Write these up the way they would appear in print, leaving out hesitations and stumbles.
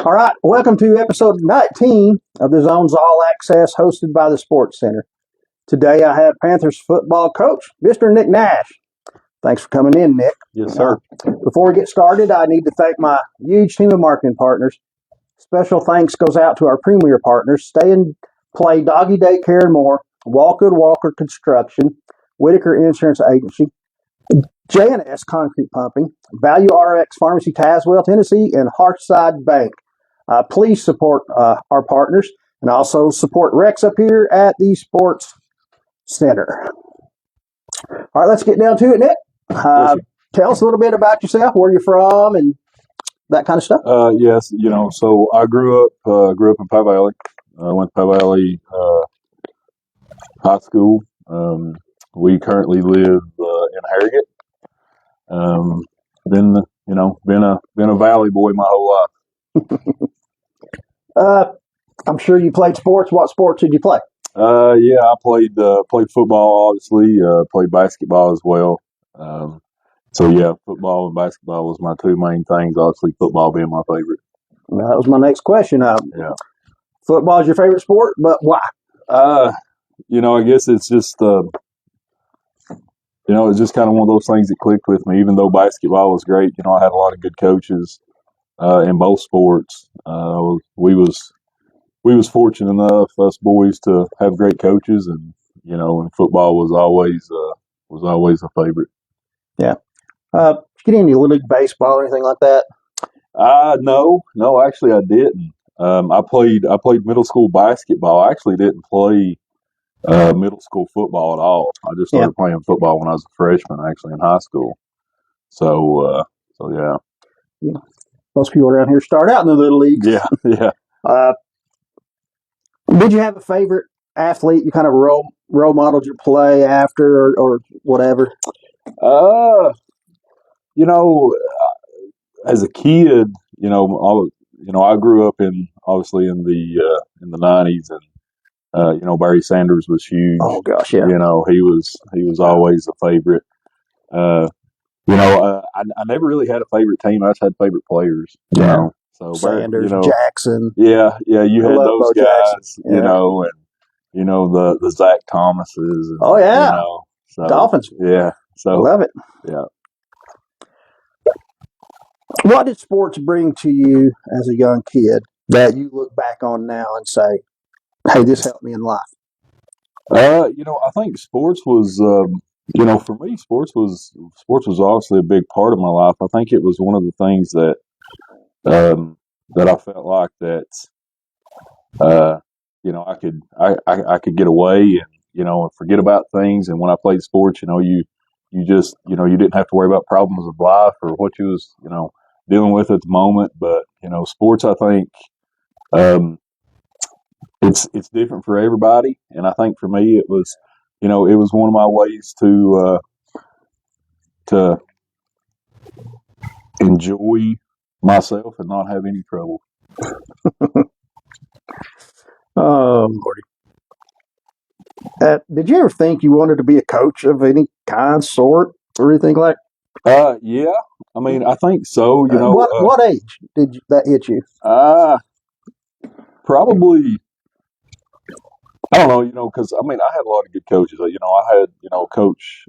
All right, welcome to episode 19 of the Zone's All Access hosted by the Sports Center. Today I have Panthers football coach, Mr. Nick Nash. Thanks for coming in, Nick. Yes, sir. Before we get started, I need to thank my huge team of marketing partners. Special thanks goes out to our premier partners, Stay and Play Doggy Daycare and More, Walker Construction, Whitaker Insurance Agency, J&S Concrete Pumping, Value RX Pharmacy, Tazewell, Tennessee, and Hearthside Bank. Please support our partners and also support Rex up here at the Sports Center. All right, let's get down to it, Nick. Tell us a little bit about yourself, where you're from, and that kind of stuff. Yes, so I grew up in Pie Valley. I went to Pie Valley High School. We currently live in Harrogate. Been a Valley boy my whole life. I'm sure you played sports. What sports did you play? Yeah, I played football, obviously. Played basketball as well. So yeah, football and basketball was my two main things. Obviously, football being my favorite. Well, that was my next question. Yeah, football is your favorite sport, but why? I guess it's just it's just kind of one of those things that clicked with me. Even though basketball was great, I had a lot of good coaches in both sports. We was fortunate enough, us boys, to have great coaches, and and football was always a favorite. Yeah. Get any Little League baseball or anything like that? No, actually I didn't. I played middle school basketball. I actually didn't play middle school football at all. I just started playing football when I was a freshman, actually, in high school. So yeah. Most people around here start out in the Little Leagues. Yeah. Did you have a favorite athlete you kind of role modeled your play after or whatever? As a kid, I grew up obviously in the 90s, and Barry Sanders was huge. Oh gosh, yeah. He was always a favorite. I never really had a favorite team. I just had favorite players. So Sanders, Jackson. Yeah, you had those guys. Yeah. And the Zach Thomases. And, oh yeah, so, Dolphins. Yeah, so I love it. Yeah. What did sports bring to you as a young kid that you look back on now and say, "Hey, this helped me in life"? I think sports was, for me, sports was obviously a big part of my life. I think it was one of the things that I felt like that, I could get away and forget about things. And when I played sports, you just you didn't have to worry about problems of life or what you was dealing with at the moment. But sports, I think, it's different for everybody, and I think for me it was one of my ways to enjoy myself and not have any trouble. Lordy. Did you ever think you wanted to be a coach of any kind, sort, or anything like? Yeah. I mean, I think so. What age did that hit you? Probably. I don't know. Because I had a lot of good coaches. I had Coach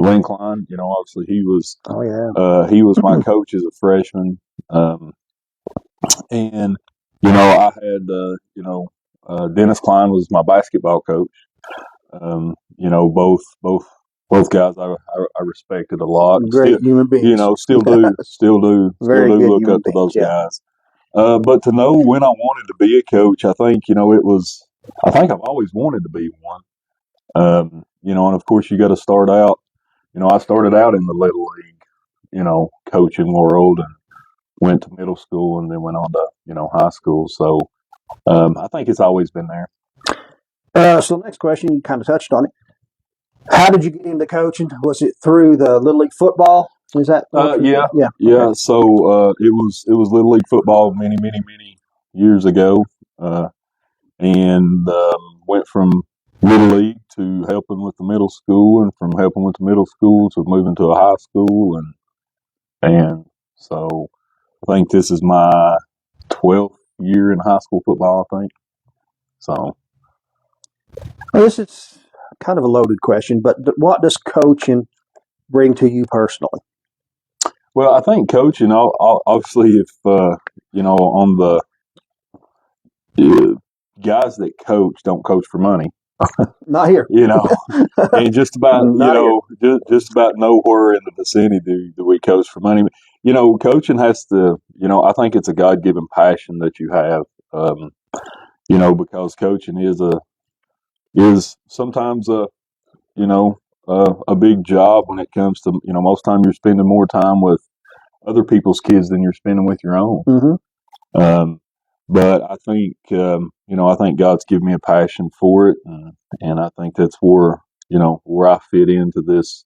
Glenn Klein. Obviously he was. Oh yeah. He was my coach as a freshman. And I had Dennis Klein was my basketball coach. Both guys I respected a lot. Great human beings. Still do Very good look human up to beings, those guys. But to know when I wanted to be a coach, I think I've always wanted to be one. And of course you got to start out. I started out in the little league, coaching world, and went to middle school and then went on to high school. So I think it's always been there. So next question, you kind of touched on it. How did you get into coaching? Was it through the Little League football? Is that? Yeah. Okay. So it was Little League football many years ago, and went from Little League to helping with the middle school, and from helping with the middle school to moving to a high school, and so I think this is my 12th year in high school football. I think so. Well, this is kind of a loaded question, but what does coaching bring to you personally? Well, I think coaching, obviously, if on the guys that coach don't coach for money. Not here. And just about just about nowhere in the vicinity do we coach for money. Coaching has to. I think it's a God-given passion that you have. Because coaching is sometimes a big job when it comes to most time you're spending more time with other people's kids than you're spending with your own. Mm-hmm. But I think I think God's given me a passion for it, and I think that's where I fit into this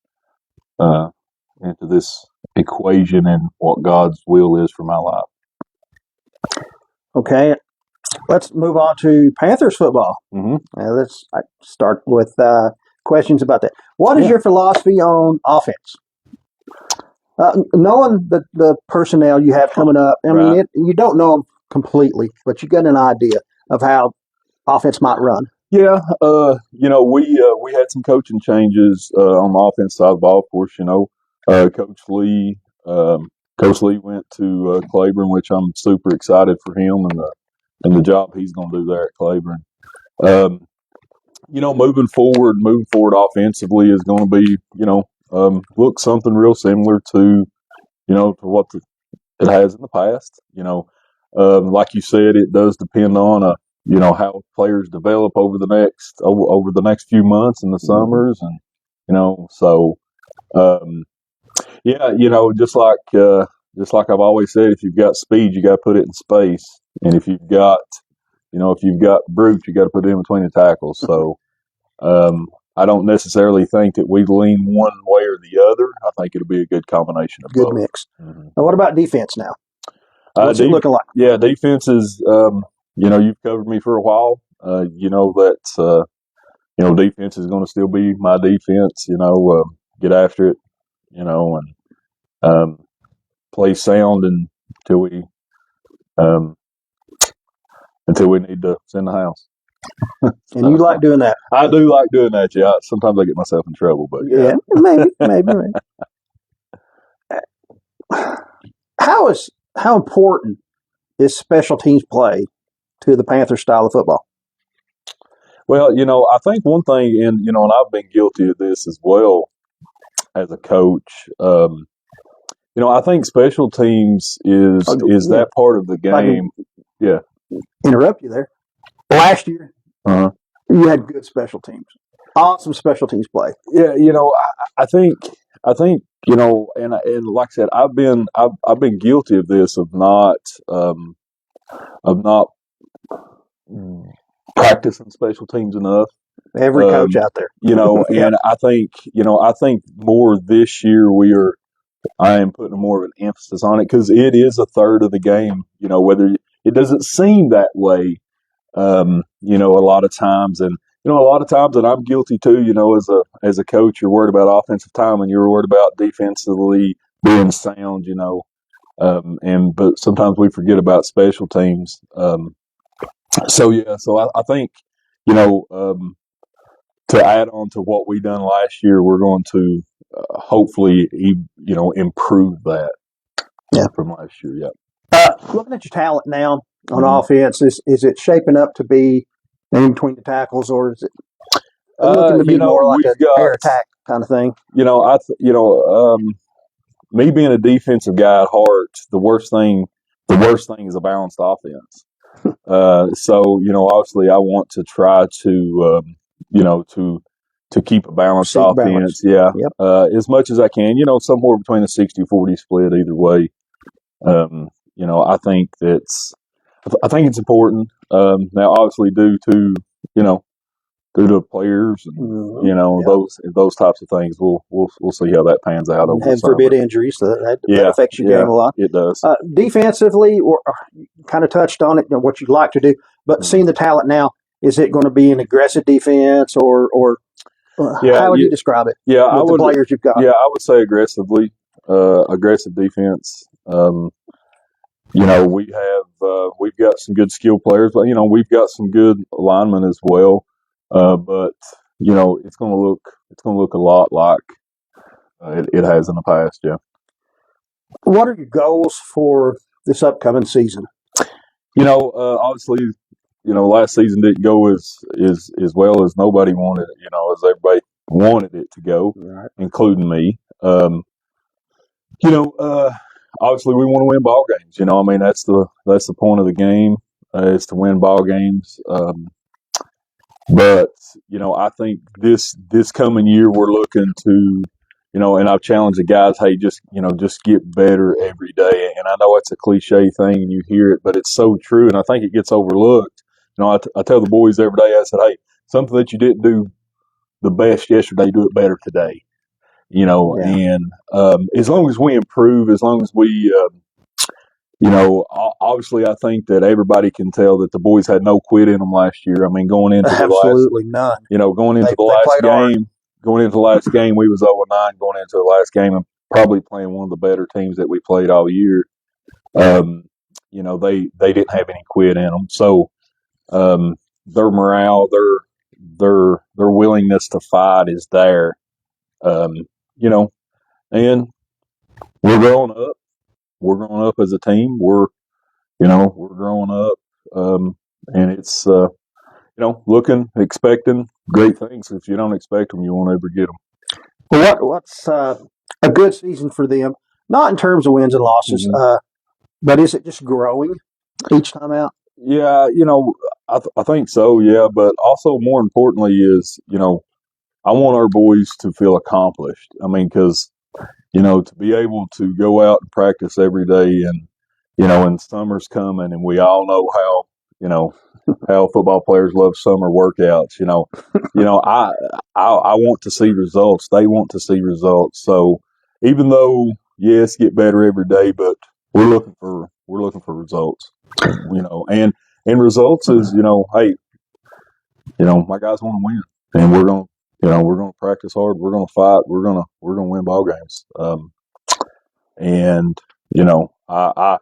equation and what God's will is for my life. Okay, let's move on to Panthers football. Mm-hmm. Let's start with questions about that. What is your philosophy on offense? Knowing the personnel you have coming up, I mean, you don't know them completely, but you get an idea of how offense might run. Yeah, we had some coaching changes on the offense side of the ball. Of course, Coach Lee went to Claiborne, which I'm super excited for him and the job he's going to do there at Claiborne. Moving forward offensively is going to be, look something real similar to what it has in the past. Like you said, it does depend on how players develop over the next few months and the summers, and just like I've always said, if you've got speed, you got to put it in space, and if you've got brute, you got to put it in between the tackles. So I don't necessarily think that we lean one way or the other. I think it'll be a good combination of both. Good mix. Mm-hmm. Now, what about defense now? What's it looking like? Yeah, defense is, you've covered me for a while. Defense is going to still be my defense. Get after it, and play sound until we need to send the house. And you like doing that? I do like doing that. Yeah, sometimes I get myself in trouble, but yeah, maybe. How important is special teams play to the Panther style of football? Well, I think one thing, and I've been guilty of this as well as a coach. I think special teams is that part of the game. Yeah. Interrupt you there. Last year, you had good special teams. Awesome special teams play. Yeah, I think and like I said, I've been guilty of this of not practicing special teams enough. Every coach out there, and I think more this year I am putting more of an emphasis on it because it is a third of the game. Whether it doesn't seem that way, a lot of times, and and I'm guilty too. As a coach, you're worried about offensive time and you're worried about defensively being sound. But sometimes we forget about special teams. So I think to add on to what we done last year, we're going to hopefully improve that. From last year. Yeah. Looking at your talent now on offense, is it shaping up to be in between the tackles, or is it looking to be more like a air attack kind of thing? Me being a defensive guy at heart, the worst thing is a balanced offense. So obviously, I want to try to to keep a balanced offense. Yeah, yep. As much as I can. Somewhere between a 60-40 split either way. I think it's important. Now, obviously, due to the players and those types of things, we'll see how that pans out over the summer. Forbid injuries, that affects your game a lot. It does. Defensively, or kind of touched on it, what you'd like to do, but seeing the talent now, is it going to be an aggressive defense or how would you describe it? Yeah, with the players you've got. Yeah, I would say aggressive defense. We've got some good skill players, but we've got some good linemen as well. But it's going to look a lot like it has in the past. Yeah. What are your goals for this upcoming season? Obviously, last season didn't go as well as nobody wanted it. As everybody wanted it to go, right, including me. Obviously, we want to win ball games. That's the point of the game, is to win ball games. But I think this coming year we're looking to, and I've challenged the guys, hey, just get better every day. And I know it's a cliche thing, and you hear it, but it's so true, and I think it gets overlooked. I tell the boys every day, I said, hey, something that you didn't do the best yesterday, do it better today. And as long as we improve, as long as we, obviously I think that everybody can tell that the boys had no quit in them last year. I mean, going into absolutely none. Going into the last game, we was 0-9 going into the last game and probably playing one of the better teams that we played all year. They didn't have any quit in them. So, their morale, their willingness to fight is there. And we're growing up. We're growing up as a team. We're growing up, and it's expecting great things. If you don't expect them, you won't ever get them. Well, what's a good season for them? Not in terms of wins and losses, but is it just growing each time out? Yeah, I think so. Yeah, but also more importantly is I want our boys to feel accomplished. I mean, because to be able to go out and practice every day, and summer's coming, and we all know how football players love summer workouts. I want to see results. They want to see results. So even though yes, get better every day, but we're looking for results. And results is hey, my guys want to win, and we're going to practice hard. We're going to fight. We're going to win ball games. And I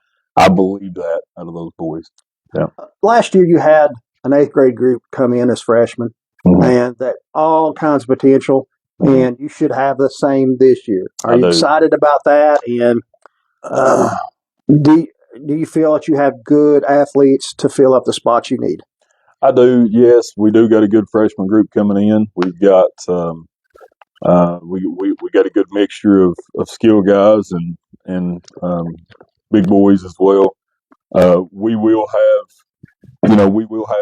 believe that out of those boys. Yeah. Last year you had an 8th grade group come in as freshmen, and that all kinds of potential, and you should have the same this year. Are you excited about that? And do you feel that you have good athletes to fill up the spots you need? I do. Yes, we do got a good freshman group coming in. We've got we got a good mixture of skill guys and big boys as well. We will have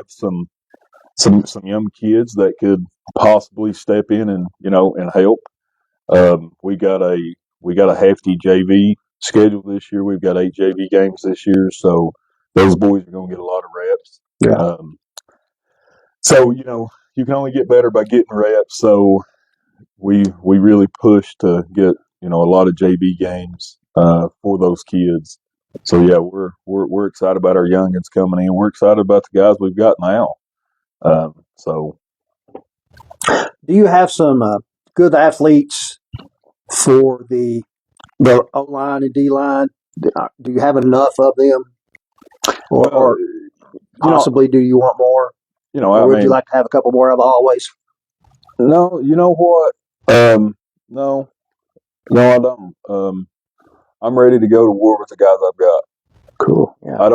some young kids that could possibly step in and help. We got a hefty JV schedule this year. We've got 8 JV games this year, so those boys are going to get a lot of reps. Yeah. So you can only get better by getting reps. So we really push to get a lot of JV games for those kids. So yeah, we're excited about our youngins coming in. We're excited about the guys we've got now. So, do you have some good athletes for the O line and D line? Do you have enough of them, or possibly do you want more? Or would you like to have a couple more of always? No, you know what? No, I don't. I'm ready to go to war with the guys I've got. Cool. Yeah.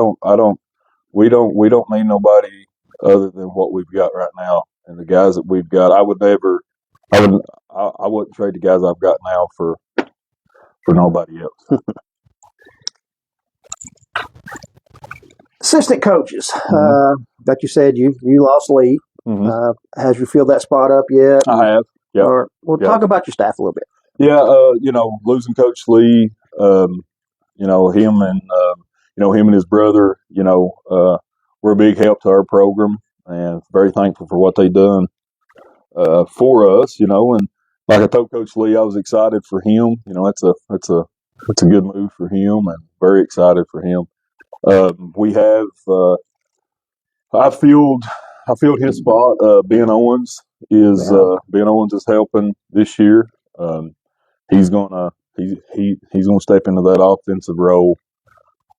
We don't need nobody other than what we've got right now. And the guys that we've got, I wouldn't trade the guys I've got now for nobody else. Assistant coaches, Mm-hmm. that you said you lost Lee. Mm-hmm. Has you filled that spot up yet? I have. Yep. Or we'll Yep. talk about your staff a little bit. Yeah. Losing Coach Lee, him and his brother, were a big help to our program, and very thankful for what they done for us. And like I told Coach Lee, I was excited for him. That's a good move for him, and very excited for him. We have I filled his spot. Ben Owens is helping this year. Um, he's gonna he's gonna step into that offensive role.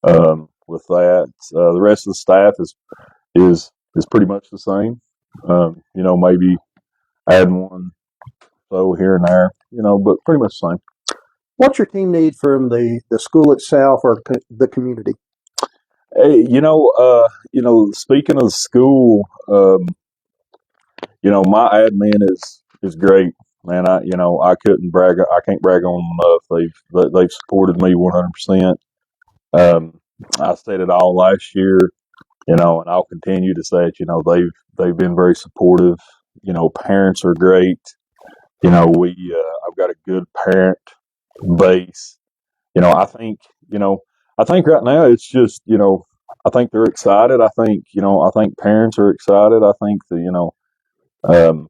With that, the rest of the staff is pretty much the same. Maybe adding one so here and there. But pretty much the same. What's your team need from the school itself or the community? Hey, speaking of the school, my admin is great, man. I couldn't brag. I can't brag on them enough. They've supported me 100%. I said it all last year, and I'll continue to say it. They've been very supportive. Parents are great. I've got a good parent base. I think right now it's just, I think they're excited. I think parents are excited. I think that, um,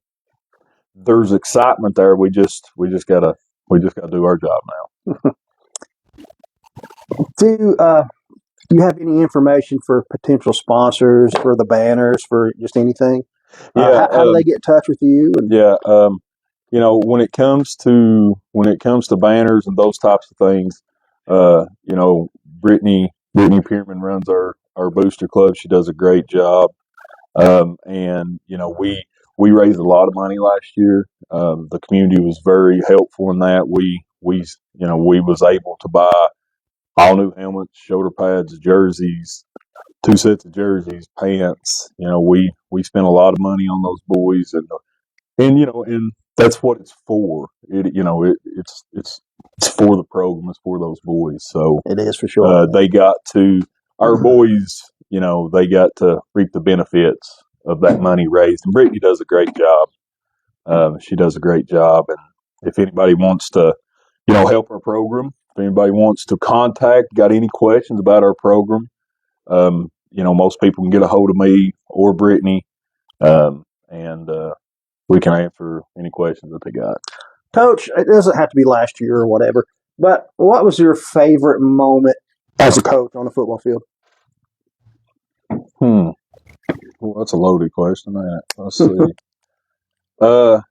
there's excitement there. We just gotta do our job now. Do you have any information for potential sponsors for the banners for just anything? Yeah. How do they get in touch with you? Yeah. When it comes to banners and those types of things, Brittany Pierman runs our booster club. She does a great job. And we raised a lot of money last year. The community was very helpful in that. We was able to buy all new helmets, shoulder pads, jerseys, 2 sets of jerseys, pants. We spent a lot of money on those boys, and that's what it's for. It's for the program. It's for those boys. So It is for sure. they got to our boys. They got to reap the benefits of that money raised. And Brittany does a great job. She does a great job. And if anybody wants to, help our program, if anybody wants to got any questions about our program, most people can get a hold of me or Brittany, and we can answer any questions that they got. Coach, it doesn't have to be last year or whatever, but what was your favorite moment as a coach on the football field? Well, that's a loaded question. Let's see.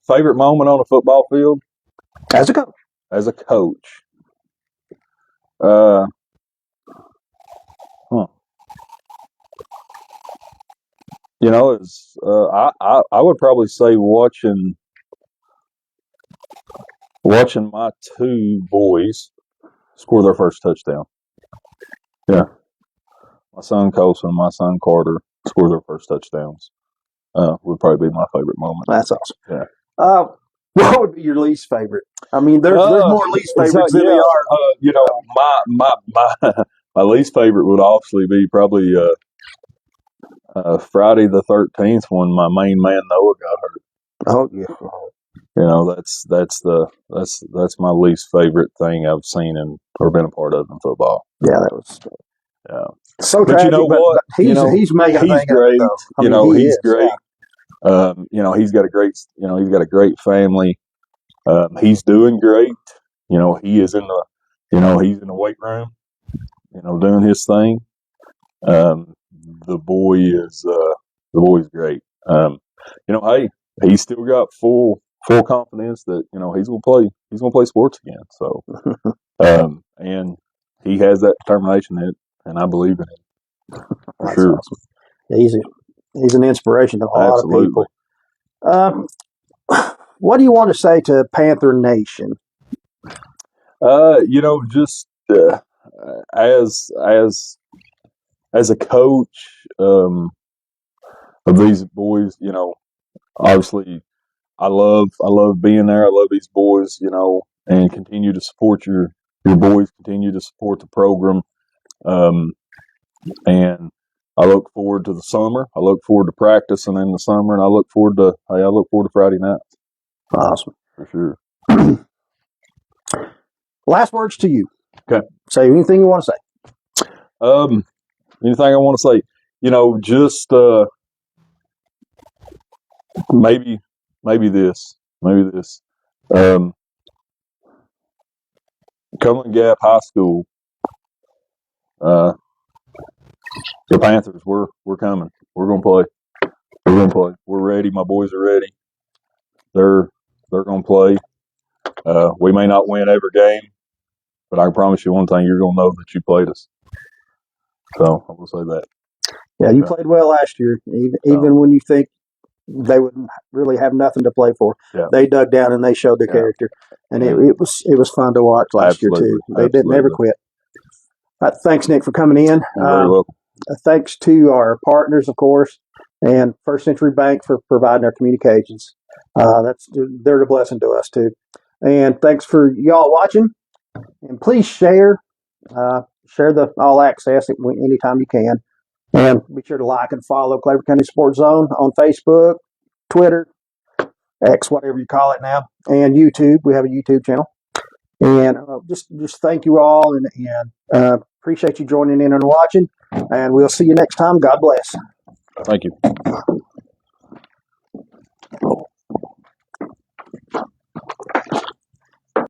Favorite moment on a football field As a coach. as a coach. Uh, huh. It's I would probably say watching my two boys score their first touchdown. Yeah, my son Colson and my son Carter score their first touchdowns. Would probably be my favorite moment. That's awesome. Yeah. What would be your least favorite? I mean, there's more least favorites than there are. My least favorite would obviously be probably Friday the 13th when my main man Noah got hurt. Oh yeah. That's my least favorite thing I've seen or been a part of in football. Yeah, that was But so tragic. you know what? He's making he's great. He's great. Yeah. He's got a great family. He's doing great. He's in the weight room. Doing his thing. The boy's great. Hey, he's still got full confidence that he's gonna play sports again. So, and he has that determination and I believe in it for That's sure. awesome. Yeah, he's an inspiration to a lot of people. What do you want to say to Panther Nation? Just as a coach, of these boys. Obviously, I love being there. I love these boys, and continue to support your boys. Continue to support the program, and I look forward to the summer. I look forward to practicing in the summer, and I look forward to Friday nights. Awesome. For sure. Last words to you. Okay. Say anything you want to say. Anything I want to say, just maybe this. Cumberland Gap High School. The Panthers, we're coming. We're gonna play. We're ready. My boys are ready. They're gonna play. We may not win every game, but I can promise you one thing: you're gonna know that you played us. So I'm gonna say that. Yeah, you played well last year, even when you think they would really have nothing to play for. Yeah. They dug down and they showed their character, and it was fun to watch last year too. They didn't ever quit. Thanks, Nick, for coming in. You're very welcome. Thanks to our partners, of course, and First Century Bank for providing our communications. They're a blessing to us too. And thanks for y'all watching. And please share the All Access anytime you can. And be sure to like and follow Claver County Sports Zone on Facebook, Twitter, X, whatever you call it now, and YouTube. We have a YouTube channel. And just thank you all, and appreciate you joining in and watching. And we'll see you next time. God bless. Thank you.